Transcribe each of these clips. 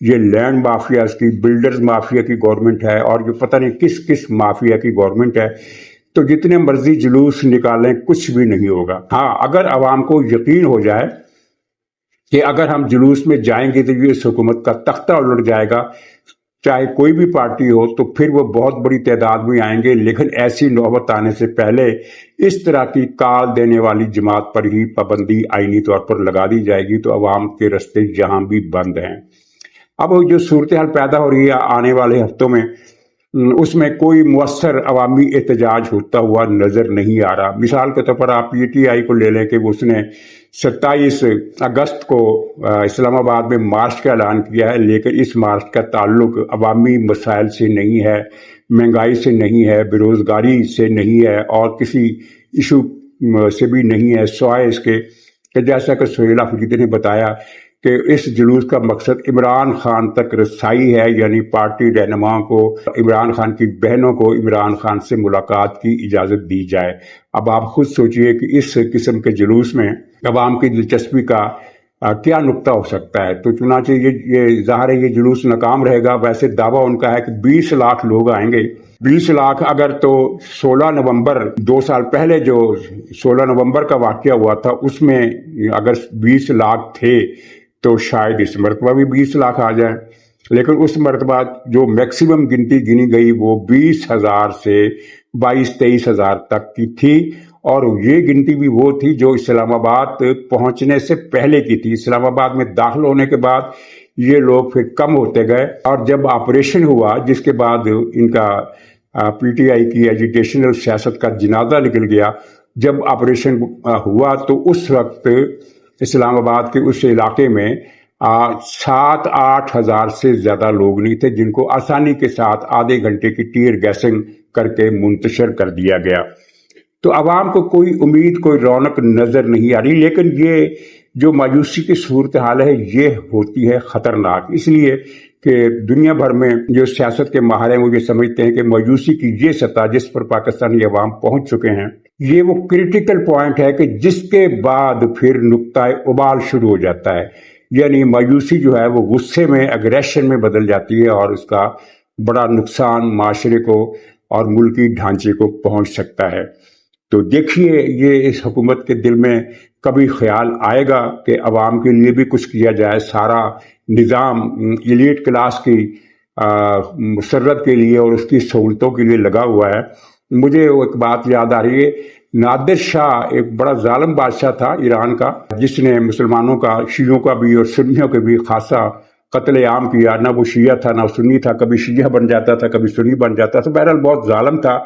یہ land mafias کی، builders mafia کی گورنمنٹ ہے، اور جو پتہ نہیں کس کس مافیا کی گورنمنٹ ہے، تو جتنے مرضی جلوس نکالیں کچھ بھی نہیں ہوگا۔ ہاں، اگر عوام کو یقین ہو جائے کہ اگر ہم جلوس میں جائیں گے تو یہ اس حکومت کا تختہ الٹ جائے گا، چاہے کوئی بھی پارٹی ہو، تو پھر وہ بہت بڑی تعداد میں آئیں گے، لیکن ایسی نوبت آنے سے پہلے اس طرح کی کال دینے والی جماعت پر ہی پابندی آئینی طور پر لگا دی جائے گی، تو عوام کے رستے یہاں بھی بند ہیں۔ اب جو صورتحال پیدا ہو رہی ہے آنے والے ہفتوں میں، اس میں کوئی مؤثر عوامی احتجاج ہوتا ہوا نظر نہیں آ رہا۔ مثال کے طور پر آپ پی ٹی آئی کو لے لیں کہ اس نے 27 اگست کو اسلام آباد میں مارچ کا اعلان کیا ہے، لیکن اس مارچ کا تعلق عوامی مسائل سے نہیں ہے، مہنگائی سے نہیں ہے، بے روزگاری سے نہیں ہے، اور کسی ایشو سے بھی نہیں ہے، سوائے اس کے کہ جیسا کہ سہیل آفریدی نے بتایا کہ اس جلوس کا مقصد عمران خان تک رسائی ہے، یعنی پارٹی رہنماؤں کو، عمران خان کی بہنوں کو عمران خان سے ملاقات کی اجازت دی جائے۔ اب آپ خود سوچئے کہ اس قسم کے جلوس میں عوام کی دلچسپی کا کیا نقطہ ہو سکتا ہے۔ تو چنانچہ یہ ظاہر ہے یہ جلوس ناکام رہے گا۔ ویسے دعویٰ ان کا ہے کہ 20 لاکھ لوگ آئیں گے۔ 20 لاکھ اگر تو 16 نومبر 2 سال پہلے جو 16 نومبر کا واقعہ ہوا تھا اس میں اگر 20 لاکھ تھے تو شاید اس مرتبہ بھی 20 لاکھ آ جائیں، لیکن اس مرتبہ جو میکسیمم گنتی گنی گئی وہ 20,000 سے 22-23 ہزار تک کی تھی، اور یہ گنتی بھی وہ تھی جو اسلام آباد پہنچنے سے پہلے کی تھی۔ اسلام آباد میں داخل ہونے کے بعد یہ لوگ پھر کم ہوتے گئے، اور جب آپریشن ہوا جس کے بعد ان کا پی ٹی آئی کی ایجوٹیشنل سیاست کا جنازہ نکل گیا، جب آپریشن ہوا تو اس وقت اسلام آباد کے اس علاقے میں 7-8 ہزار سے زیادہ لوگ نہیں تھے جن کو آسانی کے ساتھ آدھے گھنٹے کی ٹیئر گیسنگ کر کے منتشر کر دیا گیا۔ تو عوام کو کوئی امید، کوئی رونق نظر نہیں آ رہی، لیکن یہ جو مایوسی کی صورتحال ہے یہ ہوتی ہے خطرناک، اس لیے کہ دنیا بھر میں جو سیاست کے ماہر ہیں وہ یہ سمجھتے ہیں کہ مایوسی کی یہ سطح جس پر پاکستانی عوام پہنچ چکے ہیں، یہ وہ کرٹیکل پوائنٹ ہے کہ جس کے بعد پھر نقطہ ابال شروع ہو جاتا ہے، یعنی مایوسی جو ہے وہ غصے میں، اگریشن میں بدل جاتی ہے، اور اس کا بڑا نقصان معاشرے کو اور ملکی ڈھانچے کو پہنچ سکتا ہے۔ تو دیکھیے یہ اس حکومت کے دل میں کبھی خیال آئے گا کہ عوام کے لیے بھی کچھ کیا جائے؟ سارا نظام ایلیٹ کلاس کی مسرت کے لیے اور اس کی سہولتوں کے لیے لگا ہوا ہے۔ مجھے ایک بات یاد آ رہی ہے، نادر شاہ ایک بڑا ظالم بادشاہ تھا ایران کا، جس نے مسلمانوں کا، شیعوں کا بھی اور سنیوں کے بھی خاصا قتل عام کیا۔ نہ وہ شیعہ تھا نہ سنی تھا، کبھی شیعہ بن جاتا تھا کبھی سنی بن جاتا تھا، بہرحال بہت ظالم تھا۔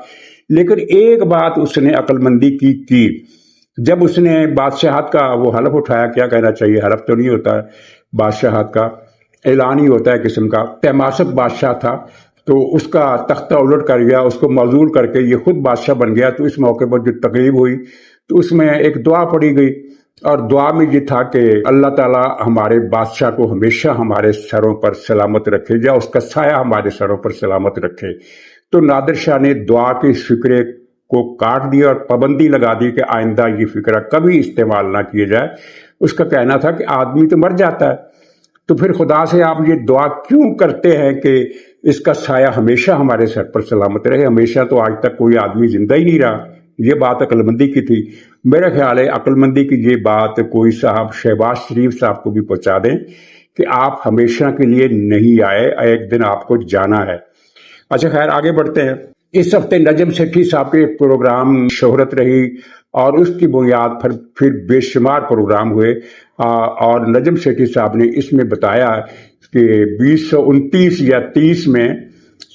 لیکن ایک بات اس نے عقل مندی کی جب اس نے بادشاہت کا وہ حلف اٹھایا، کیا کہنا چاہیے، حلف تو نہیں ہوتا ہے بادشاہت کا، اعلان ہی ہوتا ہے قسم کا۔ تیماسپ بادشاہ تھا تو اس کا تختہ الٹ کر گیا، اس کو معزول کر کے یہ خود بادشاہ بن گیا۔ تو اس موقع پر جو تقریب ہوئی تو اس میں ایک دعا پڑھی گئی، اور دعا میں یہ تھا کہ اللہ تعالیٰ ہمارے بادشاہ کو ہمیشہ ہمارے سروں پر سلامت رکھے، یا اس کا سایہ ہمارے سروں پر سلامت رکھے۔ تو نادر شاہ نے دعا کے فقرے کو کاٹ دیا اور پابندی لگا دی کہ آئندہ یہ فقرہ کبھی استعمال نہ کیے جائے۔ اس کا کہنا تھا کہ آدمی تو مر جاتا ہے، تو پھر خدا سے آپ یہ دعا کیوں کرتے ہیں کہ اس کا سایہ ہمیشہ ہمارے سر پر سلامت رہے؟ ہمیشہ تو آج تک کوئی آدمی زندہ ہی نہیں رہا۔ یہ بات عقل مندی کی تھی۔ میرا خیال ہے عقل مندی کی یہ بات کوئی صاحب شہباز شریف صاحب کو بھی پہنچا دیں کہ آپ ہمیشہ کے لیے نہیں آئے، ایک دن آپ کو جانا ہے۔ اچھا خیر، آگے بڑھتے ہیں۔ اس ہفتے نجم سیٹھی صاحب کے پروگرام شہرت رہی، اور اس کی بنیاد پر پھر بے شمار پروگرام ہوئے، اور نجم سیٹھی صاحب نے اس میں بتایا کہ 2029 یا 30 میں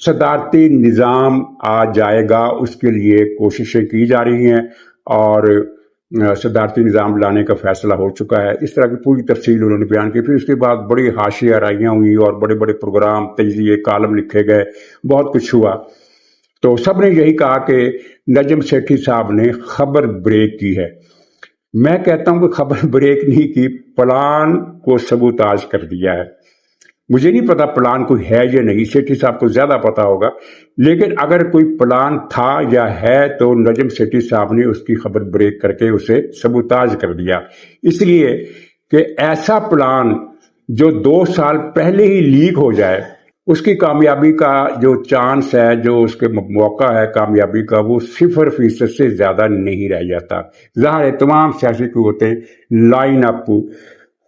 صدارتی نظام آ جائے گا، اس کے لیے کوششیں کی جا رہی ہیں، اور صدارتی نظام لانے کا فیصلہ ہو چکا ہے۔ اس طرح کی پوری تفصیل انہوں نے بیان کی۔ پھر اس کے بعد بڑی حاشیہ آرائیاں ہوئی اور بڑے بڑے پروگرام، تجزیے، کالم لکھے گئے، بہت کچھ ہوا۔ تو سب نے یہی کہا کہ نجم سیٹھی صاحب نے خبر بریک کی ہے۔ میں کہتا ہوں کہ خبر بریک نہیں کی، پلان کو سبوتاژ کر دیا ہے۔ مجھے نہیں پتا پلان کوئی ہے یا نہیں، سیٹھی صاحب کو زیادہ پتا ہوگا، لیکن اگر کوئی پلان تھا یا ہے تو نجم سیٹھی صاحب نے اس کی خبر بریک کر کے اسے سبوتاژ کر دیا، اس لیے کہ ایسا پلان جو 2 سال پہلے ہی لیک ہو جائے، اس کی کامیابی کا جو چانس ہے، جو اس کے موقع ہے کامیابی کا، وہ 0% سے زیادہ نہیں رہ جاتا۔ ظاہر ہے تمام سیاسی قوتیں لائن اپ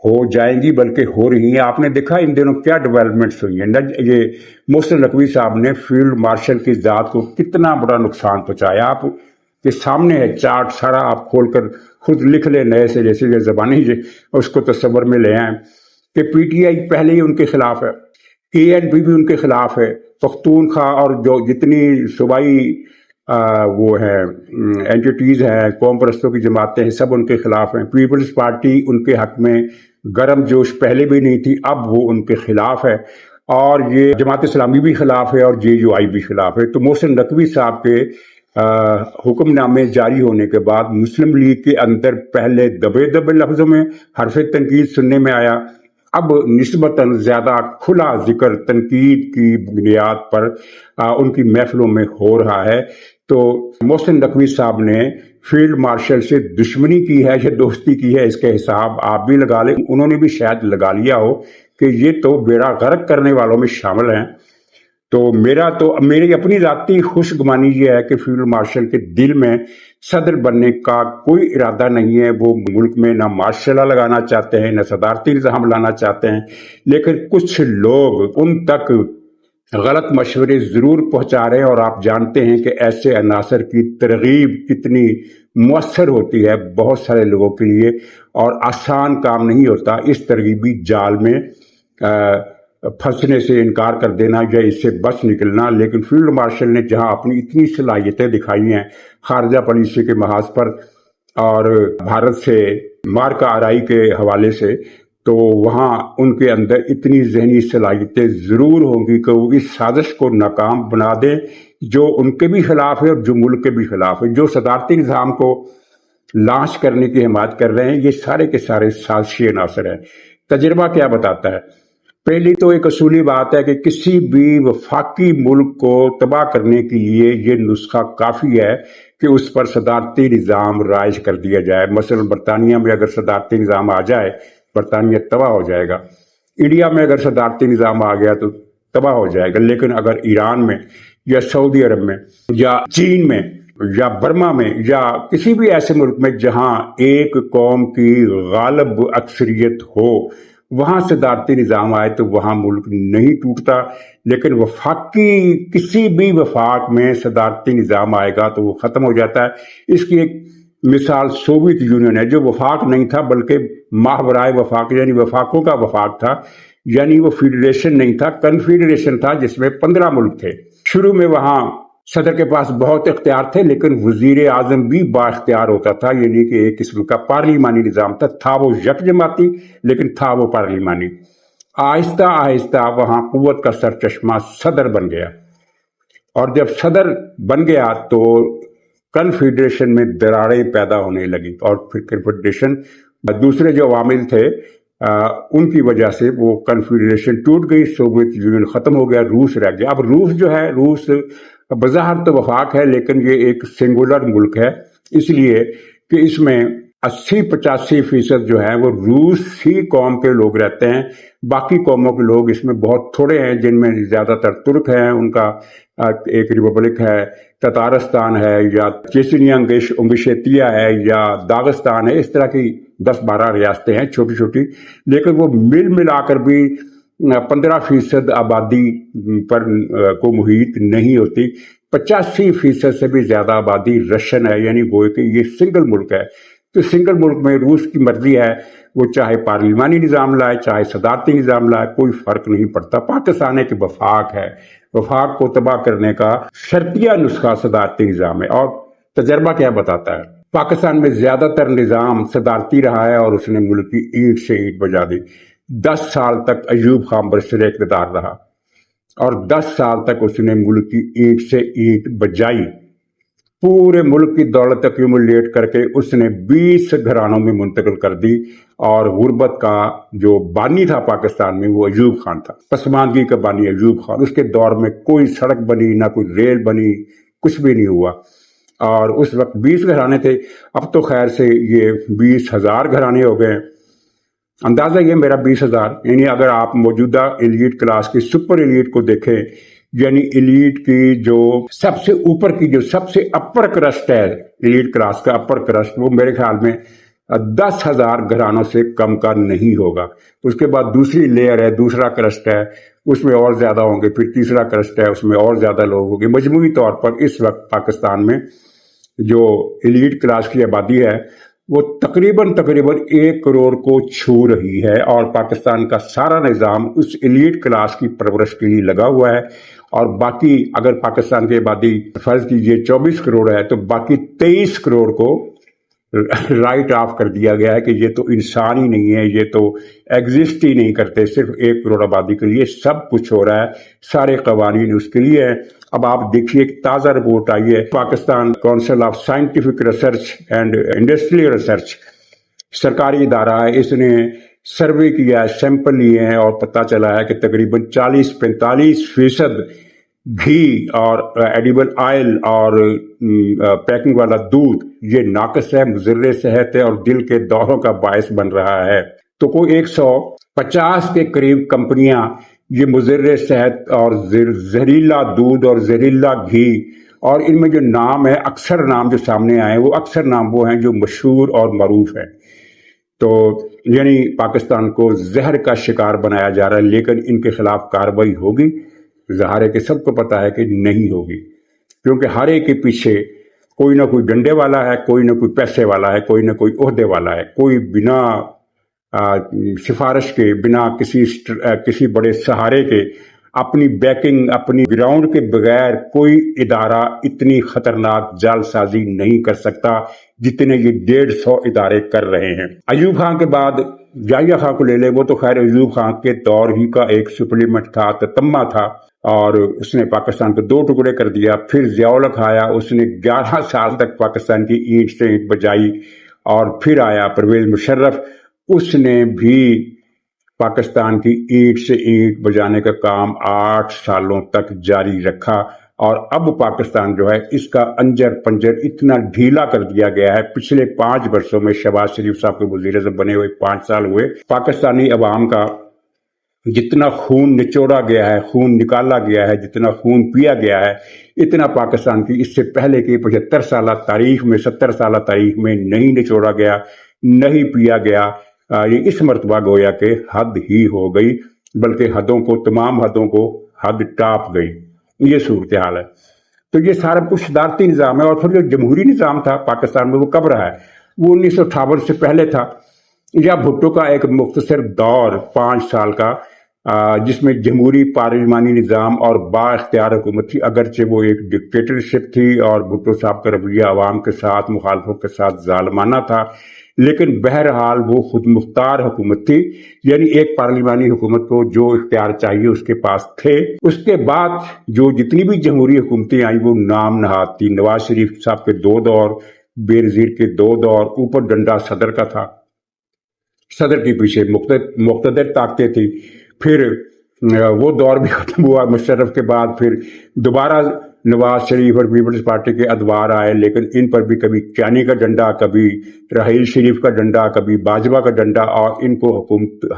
ہو جائیں گی، بلکہ ہو رہی ہیں۔ آپ نے دیکھا ان دنوں کیا ڈیولپمنٹس ہوئی ہیں۔ یہ محسن نقوی صاحب نے فیلڈ مارشل کی ذات کو کتنا بڑا نقصان پہنچایا۔ آپ کے سامنے ہے چارٹ سارا، آپ کھول کر خود لکھ لیں نئے سے، جیسے یہ زبانی اس کو تصور میں لے آئیں کہ پی ٹی آئی پہلے ہی ان کے خلاف ہے، اے این پی بھی ان کے خلاف ہے، پختونخوا اور جو جتنی صوبائی وہ ہیں اینٹیٹیز ہیں، قوم پرستوں کی جماعتیں ہیں، سب ان کے خلاف ہیں۔ پیپلز پارٹی ان کے حق میں گرم جوش پہلے بھی نہیں تھی، اب وہ ان کے خلاف ہے، اور یہ جماعت اسلامی بھی خلاف ہے اور جے یو آئی بھی خلاف ہے۔ تو محسن نقوی صاحب کے حکم نامے جاری ہونے کے بعد مسلم لیگ کے اندر پہلے دبے دبے لفظوں میں حرف تنقید سننے میں آیا، اب نسبتاً زیادہ کھلا ذکر تنقید کی بنیاد پر ان کی محفلوں میں ہو رہا ہے۔ تو محسن نقوی صاحب نے فیلڈ مارشل سے دشمنی کی ہے یا دوستی کی ہے، اس کے حساب آپ بھی لگا لیں۔ انہوں نے بھی شاید لگا لیا ہو کہ یہ تو بیڑا غرق کرنے والوں میں شامل ہیں۔ تو میری اپنی ذاتی خوش گمانی یہ ہے کہ فیلڈ مارشل کے دل میں صدر بننے کا کوئی ارادہ نہیں ہے۔ وہ ملک میں نہ مارشل لگانا چاہتے ہیں، نہ صدارتی نظام لانا چاہتے ہیں، لیکن کچھ لوگ ان تک غلط مشورے ضرور پہنچا رہے ہیں، اور آپ جانتے ہیں کہ ایسے عناصر کی ترغیب کتنی مؤثر ہوتی ہے بہت سارے لوگوں کے لیے، اور آسان کام نہیں ہوتا اس ترغیبی جال میں پھنسنے سے انکار کر دینا یا اس سے بچ نکلنا۔ لیکن فیلڈ مارشل نے جہاں اپنی اتنی صلاحیتیں دکھائی ہیں خارجہ پالیسی کے محاذ پر اور بھارت سے مارکہ آرائی کے حوالے سے، تو وہاں ان کے اندر اتنی ذہنی صلاحیتیں ضرور ہوں گی کہ وہ اس سازش کو ناکام بنا دیں جو ان کے بھی خلاف ہے اور جو ملک کے بھی خلاف ہے، جو صدارتی نظام کو لانچ کرنے کی حمایت کر رہے ہیں۔ یہ سارے کے سارے سازشی عناصر ہیں۔ تجربہ کیا بتاتا ہے؟ پہلی تو ایک اصولی بات ہے کہ کسی بھی وفاقی ملک کو تباہ کرنے کے لیے یہ نسخہ کافی ہے کہ اس پر صدارتی نظام رائج کر دیا جائے۔ مثلا برطانیہ میں اگر صدارتی نظام آ جائے، برطانیہ تباہ ہو جائے گا۔ انڈیا میں اگر صدارتی نظام آ گیا تو تباہ ہو جائے گا۔ لیکن اگر ایران میں یا سعودی عرب میں یا چین میں یا برما میں یا کسی بھی ایسے ملک میں جہاں ایک قوم کی غالب اکثریت ہو، وہاں صدارتی نظام آئے تو وہاں ملک نہیں ٹوٹتا۔ لیکن وفاقی کسی بھی وفاق میں صدارتی نظام آئے گا تو وہ ختم ہو جاتا ہے۔ اس کی ایک مثال سوویت یونین ہے، جو وفاق نہیں تھا بلکہ ماہورائے وفاق، یعنی وفاقوں کا وفاق تھا، یعنی وہ فیڈریشن نہیں تھا، کنفیڈریشن تھا جس میں 15 ملک تھے۔ شروع میں وہاں صدر کے پاس بہت اختیار تھے، لیکن وزیر اعظم بھی با اختیار ہوتا تھا، یعنی کہ ایک قسم کا پارلیمانی نظام تھا وہ یک جماعتی لیکن تھا وہ پارلیمانی۔ آہستہ آہستہ وہاں قوت کا سرچشمہ صدر بن گیا، اور جب صدر بن گیا تو کنفیڈریشن میں دراڑیں پیدا ہونے لگی، اور پھر کنفیڈریشن دوسرے جو عوامل تھے ان کی وجہ سے وہ کنفیڈریشن ٹوٹ گئی، سوویت یونین ختم ہو گیا، روس رہ گیا۔ اب روس جو ہے، روس بظاہر تو وفاق ہے لیکن یہ ایک سنگولر ملک ہے، اس لیے کہ اس میں 80-85% جو ہے وہ روس ہی قوم کے لوگ رہتے ہیں۔ باقی قوموں کے لوگ اس میں بہت تھوڑے ہیں، جن میں زیادہ تر ترک ہیں، ان کا ایک ریپبلک ہے، تتارستان ہے، یا چیچنیا انگشیتیا ہے، یا داغستان ہے۔ اس طرح کی 10-12 ریاستیں ہیں چھوٹی چھوٹی، لیکن وہ مل ملا کر بھی 15% آبادی پر کو محیط نہیں ہوتی۔ 85% سے بھی زیادہ آبادی رشین ہے، یعنی وہ کہ یہ سنگل ملک ہے۔ تو سنگل ملک میں روس کی مرضی ہے، وہ چاہے پارلیمانی نظام لائے چاہے صدارتی نظام لائے، کوئی فرق نہیں پڑتا۔ پاکستان ایک وفاق ہے، وفاق کو تباہ کرنے کا شرطیہ نسخہ صدارتی نظام ہے۔ اور تجربہ کیا بتاتا ہے؟ پاکستان میں زیادہ تر نظام صدارتی رہا ہے اور اس نے ملک کی اینٹ سے اینٹ بجا دی۔ 10 سال تک ایوب خان برسر اقتدار رہا اور 10 سال تک اس نے ملک کی اینٹ سے اینٹ بجائی۔ پورے ملک کی دولت ایکیومولیٹ کر کے اس نے 20 گھرانوں میں منتقل کر دی، اور غربت کا جو بانی تھا پاکستان میں وہ ایوب خان تھا، پسماندگی کا بانی ایوب خان۔ اس کے دور میں کوئی سڑک بنی نہ کوئی ریل بنی، کچھ بھی نہیں ہوا، اور اس وقت 20 گھرانے تھے۔ اب تو خیر سے یہ 20,000 گھرانے ہو گئے، اندازہ یہ میرا 20,000. یعنی اگر آپ موجودہ ایلیٹ کلاس کی سپر ایلیٹ کو دیکھیں، یعنی ایلیٹ کی جو سب سے اوپر کی جو سب سے اپر کرسٹ ہے، ایلیٹ کلاس کا اپر کرسٹ، وہ میرے خیال میں 10,000 گھرانوں سے کم کا نہیں ہوگا. اس کے بعد دوسری لیئر ہے، دوسرا کرسٹ ہے، اس میں اور زیادہ ہوں گے. پھر تیسرا کرسٹ ہے، اس میں اور زیادہ لوگ ہوں گے. مجموعی طور پر اس وقت پاکستان میں جو ایلیٹ کلاس کی آبادی ہے وہ تقریباً 1 کروڑ کو چھو رہی ہے، اور پاکستان کا سارا نظام اس ایلیٹ کلاس کی پرورش کے لیے لگا ہوا ہے. اور باقی اگر پاکستان کی آبادی فرض کیجئے 24 کروڑ ہے تو باقی 23 کروڑ کو رائٹ آف کر دیا گیا ہے کہ یہ تو انسان ہی نہیں ہے، یہ تو ایگزسٹ ہی نہیں کرتے. صرف 1 کروڑ آبادی کے لیے سب کچھ ہو رہا ہے، سارے قوانین اس کے لیے ہیں. اب آپ دیکھیے ایک تازہ رپورٹ آئی ہے، Pakistan council of scientific research and industrial research, سرکاری ادارہ ہے، اس نے سروے کیا ہے، سیمپل لیے ہیں، اور پتہ چلا ہے کہ تقریباً 40-45% گھی اور ایڈیبل آئل اور پیکنگ والا دودھ یہ ناقص ہے، مضر صحت ہے، اور دل کے دوروں کا باعث بن رہا ہے. تو کوئی 150 کے قریب کمپنیاں یہ مضر صحت اور زہریلا دودھ اور زہریلا گھی، اور ان میں جو نام ہے، اکثر نام جو سامنے آئے وہ اکثر نام وہ ہیں جو مشہور اور معروف ہیں. تو یعنی پاکستان کو زہر کا شکار بنایا جا رہا ہے، لیکن ان کے خلاف کارروائی ہوگی؟ ظاہر ہے کہ سب کو پتا ہے کہ نہیں ہوگی، کیونکہ ہر ایک کے پیچھے کوئی نہ کوئی ڈنڈے والا ہے، کوئی نہ کوئی پیسے والا ہے، کوئی نہ کوئی عہدے والا ہے. کوئی بنا سفارش کے، بنا کسی بڑے سہارے کے، اپنی بیکنگ، اپنی گراؤنڈ کے بغیر کوئی ادارہ اتنی خطرناک جعل سازی نہیں کر سکتا جتنے یہ 150 ادارے کر رہے ہیں. ایوب خان کے بعد یحییٰ خان کو لے لے، وہ تو خیر ایوب خان کے دور ہی کا ایک سپلیمنٹ تھا، تتمہ تھا، اور اس نے پاکستان کو 2 ٹکڑے کر دیا. پھر ضیاء الحق آیا، اس نے 11 سال تک پاکستان کی اینٹ سے اینٹ بجائی. اور پھر آیا پرویز مشرف، اس نے بھی پاکستان کی اینٹ سے اینٹ بجانے کا کام 8 سالوں تک جاری رکھا. اور اب پاکستان جو ہے اس کا انجر پنجر اتنا ڈھیلا کر دیا گیا ہے. پچھلے 5 برسوں میں شہباز شریف صاحب کے وزیر اعظم بنے ہوئے 5 سال ہوئے، پاکستانی عوام کا جتنا خون نچوڑا گیا ہے، خون نکالا گیا ہے، جتنا خون پیا گیا ہے، اتنا پاکستان کی اس سے پہلے کی 75 سالہ تاریخ میں، 70 سالہ تاریخ میں نہیں نچوڑا گیا، نہیں پیا گیا. یہ اس مرتبہ گویا کہ حد ہی ہو گئی، بلکہ تمام حدوں کو حد ٹاپ گئی. یہ صورتحال ہے. تو یہ سارا کچھ صدارتی نظام ہے. اور پھر جو جمہوری نظام تھا پاکستان میں وہ کب رہا ہے؟ وہ 1958 سے پہلے تھا، یا بھٹو کا ایک مختصر دور 5 سال کا، جس میں جمہوری پارلیمانی نظام اور با اختیار حکومت تھی. اگرچہ وہ ایک ڈکٹیٹرشپ تھی اور بھٹو صاحب کا رویہ عوام کے ساتھ، مخالفوں کے ساتھ ظالمانہ تھا، لیکن بہرحال وہ خود مختار حکومت تھی. یعنی ایک پارلیمانی حکومت کو جو اختیار چاہیے اس کے پاس تھے. اس کے بعد جو جتنی بھی جمہوری حکومتیں آئیں وہ نام نہاد تھی. نواز شریف صاحب کے 2 دور، بے نظیر کے 2 دور، اوپر ڈنڈا صدر کا تھا، صدر کے پیچھے مقتدر طاقتیں تھی. پھر وہ دور بھی ختم ہوا مشرف کے بعد. پھر دوبارہ نواز شریف اور پیپلز پارٹی کے ادوار آئے، لیکن ان پر بھی کبھی کیانی کا ڈنڈا، کبھی راحیل شریف کا ڈنڈا، کبھی باجوہ کا ڈنڈا، اور ان کو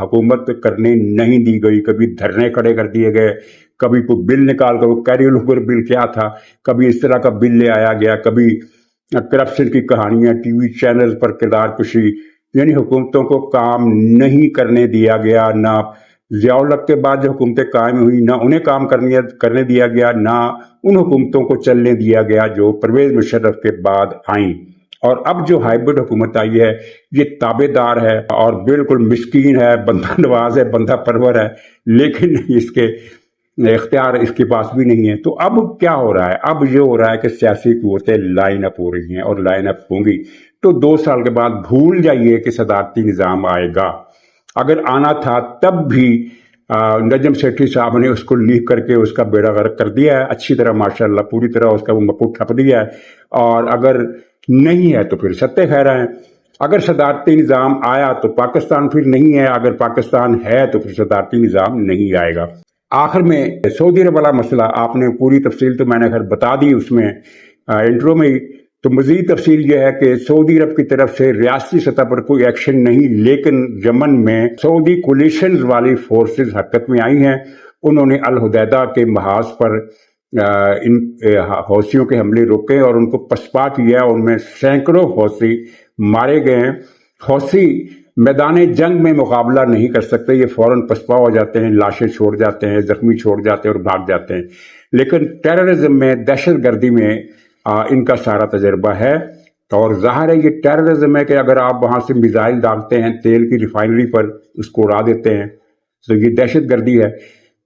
حکومت کرنے نہیں دی گئی. کبھی دھرنے کھڑے کر دیے گئے، کبھی کوئی بل نکال کر، وہ کیریل اوور بل کیا تھا، کبھی اس طرح کا بل لے آیا گیا، کبھی کرپشن کی کہانیاں، ٹی وی چینل پر کردار کشی. یعنی حکومتوں کو کام نہیں کرنے دیا گیا. نہ ضیاء الحق کے بعد جو حکومتیں قائم ہوئی، نہ انہیں کام کرنے دیا گیا، نہ ان حکومتوں کو چلنے دیا گیا جو پرویز مشرف کے بعد آئیں. اور اب جو ہائیبرڈ حکومت آئی ہے یہ تابع دار ہے اور بالکل مسکین ہے، بندہ نواز ہے، بندہ پرور ہے، لیکن اس کے اختیار اس کے پاس بھی نہیں ہے. تو اب کیا ہو رہا ہے؟ اب یہ ہو رہا ہے کہ سیاسی قوتیں لائن اپ ہو رہی ہیں اور لائن اپ ہوں گی. تو 2 سال کے بعد بھول جائیے کہ صدارتی نظام آئے گا. اگر آنا تھا تب بھی نجم سیٹھی صاحب نے اس کو لیک کر کے اس کا بیڑا غرق کر دیا ہے اچھی طرح، ماشاءاللہ پوری طرح اس کا وہ مکو ٹھپ دیا ہے. اور اگر نہیں ہے تو پھر ستہ خیرہ ہیں. اگر صدارتی نظام آیا تو پاکستان پھر نہیں ہے، اگر پاکستان ہے تو پھر صدارتی نظام نہیں آئے گا. آخر میں سعودی عرب والا مسئلہ آپ نے پوری تفصیل تو میں نے خیر بتا دی اس میں انٹرو میں ہی. تو مزید تفصیل یہ ہے کہ سعودی عرب کی طرف سے ریاستی سطح پر کوئی ایکشن نہیں، لیکن یمن میں سعودی کولیشنز والی فورسز حرکت میں آئی ہیں. انہوں نے الحدیدہ کے محاذ پر ان حوثیوں کے حملے روکے اور ان کو پسپا کیا. ان میں سینکڑوں حوثی مارے گئے ہیں. حوثی میدان جنگ میں مقابلہ نہیں کر سکتے، یہ فوراً پسپا ہو جاتے ہیں، لاشیں چھوڑ جاتے ہیں، زخمی چھوڑ جاتے ہیں اور بھاگ جاتے ہیں. لیکن ٹیررزم میں، دہشت گردی میں ان کا سارا تجربہ ہے. اور ظاہر ہے یہ ٹیررزم ہے کہ اگر آپ وہاں سے میزائل داغتے ہیں تیل کی ریفائنری پر، اس کو اڑا دیتے ہیں، تو یہ دہشت گردی ہے.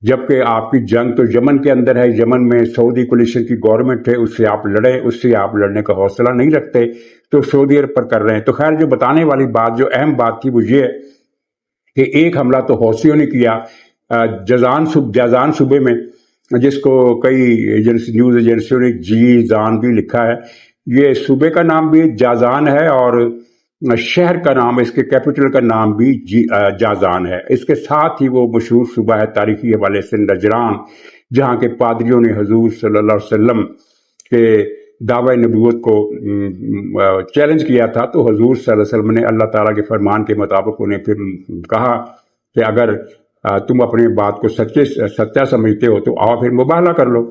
جبکہ آپ کی جنگ تو یمن کے اندر ہے، یمن میں سعودی کولیشن کی گورنمنٹ ہے، اس سے آپ لڑیں، اس سے آپ لڑنے کا حوصلہ نہیں رکھتے، تو سعودی عرب پر کر رہے ہیں. تو خیر، جو بتانے والی بات، جو اہم بات تھی وہ یہ ہے کہ ایک حملہ تو حوثیوں نے کیا جازان صوبے میں، جس کو کئی نیوز ایجنسیوں نے جیزان بھی لکھا ہے. یہ صوبے کا نام بھی جازان ہے اور شہر کا نام، اس کے کیپٹل کا نام بھی جازان ہے. اس کے ساتھ ہی وہ مشہور صوبہ ہے تاریخی حوالے سے نجران، جہاں کے پادریوں نے حضور صلی اللہ علیہ وسلم کے دعوی نبوت کو چیلنج کیا تھا. تو حضور صلی اللہ علیہ وسلم نے اللہ تعالیٰ کے فرمان کے مطابق انہیں پھر کہا کہ اگر تم اپنی بات کو سچا سمجھتے ہو تو آؤ پھر مباہلہ کر لو.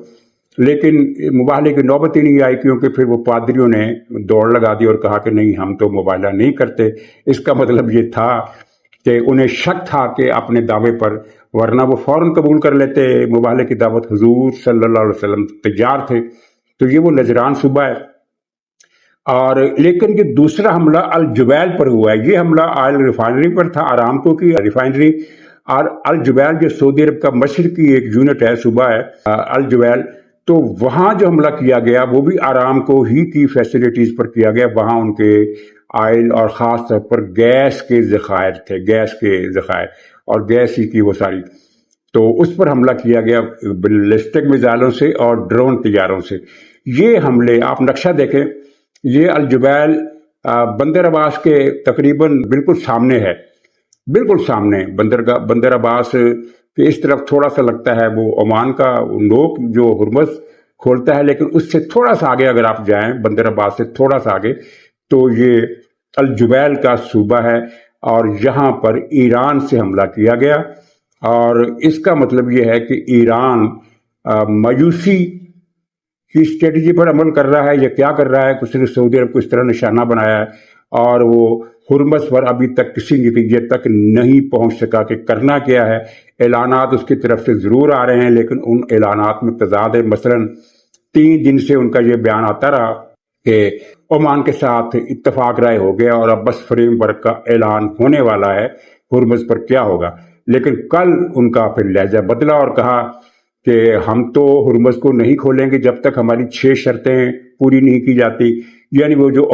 لیکن مباہلے کی نوبت ہی نہیں آئی، کیونکہ پھر وہ پادریوں نے دوڑ لگا دی اور کہا کہ نہیں، ہم تو مباہلہ نہیں کرتے. اس کا مطلب یہ تھا کہ انہیں شک تھا کہ اپنے دعوے پر، ورنہ وہ فوراً قبول کر لیتے مباہلے کی دعوت. حضور صلی اللہ علیہ وسلم تیار تھے. تو یہ وہ نجران صوبہ ہے. اور لیکن یہ دوسرا حملہ الجبیل پر ہوا ہے. یہ حملہ آئل ریفائنری پر تھا، آرامکو کی ریفائنری. اور الجبیل جو سعودی عرب کا مشرقی ایک یونٹ ہے، صوبہ ہے الجبیل، تو وہاں جو حملہ کیا گیا وہ بھی آرامکو ہی کی فیسلٹیز پر کیا گیا. وہاں ان کے آئل اور خاص طور پر گیس کے ذخائر تھے، گیس کے ذخائر اور گیس ہی کی وہ ساری. تو اس پر حملہ کیا گیا بیلسٹک میزائلوں سے اور ڈرون طیاروں سے. یہ حملے آپ نقشہ دیکھیں، یہ الجبیل بندر عباس کے تقریباً بالکل سامنے ہے، بالکل سامنے. بندر عباس کہ اس طرف تھوڑا سا لگتا ہے وہ عمان کا نوک جو ہرمز کھولتا ہے، لیکن اس سے تھوڑا سا آگے اگر آپ جائیں، بندر عباس سے تھوڑا سا آگے، تو یہ الجبیل کا صوبہ ہے. اور یہاں پر ایران سے حملہ کیا گیا. اور اس کا مطلب یہ ہے کہ ایران مایوسی کی اسٹریٹجی پر عمل کر رہا ہے یا کیا کر رہا ہے. کچھ نے سعودی عرب کو اس طرح نشانہ بنایا ہے اور وہ ہرمز پر ابھی تک کسی نتیجے تک نہیں پہنچ سکا کہ کرنا کیا ہے. اعلانات اس کی طرف سے ضرور آ رہے ہیں، لیکن ان اعلانات میں تضاد ہے. مثلاً 3 دن سے ان کا یہ بیان آتا رہا کہ عمان کے ساتھ اتفاق رائے ہو گیا اور اب بس فریم ورک کا اعلان ہونے والا ہے ہرمز پر کیا ہوگا. لیکن کل ان کا پھر لہجہ بدلا اور کہا کہ ہم تو ہرمز کو نہیں کھولیں گے جب تک ہماری 6 شرطیں پوری نہیں کی جاتی. یعنی وہ جو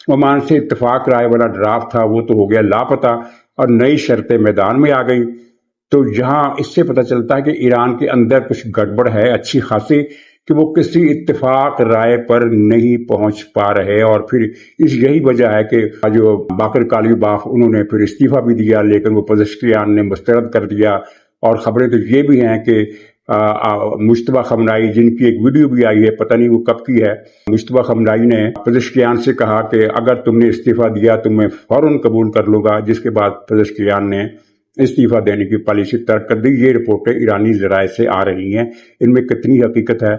عمان سے اتفاق رائے والا ڈرافٹ تھا وہ تو ہو گیا لاپتہ اور نئی شرطیں میدان میں آ گئیں. تو یہاں اس سے پتہ چلتا ہے کہ ایران کے اندر کچھ گڑبڑ ہے اچھی خاصی، کہ وہ کسی اتفاق رائے پر نہیں پہنچ پا رہے. اور پھر یہی وجہ ہے کہ جو باقر کالیباف انہوں نے پھر استعفیٰ بھی دیا، لیکن وہ پزشکیان نے مسترد کر دیا. اور خبریں تو یہ بھی ہیں کہ مجتبیٰ خامنائی، جن کی ایک ویڈیو بھی آئی ہے، پتہ نہیں وہ کب کی ہے، مجتبیٰ خامنائی نے پزشکیان سے کہا کہ اگر تم نے استعفیٰ دیا تو میں فوراً قبول کر لوں گا، جس کے بعد پزشکیان نے استعفیٰ دینے کی پالیسی ترک کر دی. یہ رپورٹیں ایرانی ذرائع سے آ رہی ہیں، ان میں کتنی حقیقت ہے،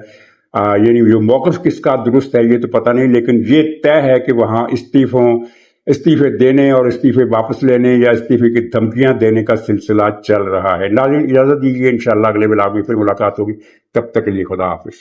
یعنی جو موقف کس کا درست ہے یہ تو پتہ نہیں، لیکن یہ طے ہے کہ وہاں استعفے دینے اور استعفے واپس لینے یا استعفے کی دھمکیاں دینے کا سلسلہ چل رہا ہے. ناظرین اجازت دیجیے، انشاءاللہ اگلے ولاگ میں پھر ملاقات ہوگی. تب تک کے لیے خدا حافظ.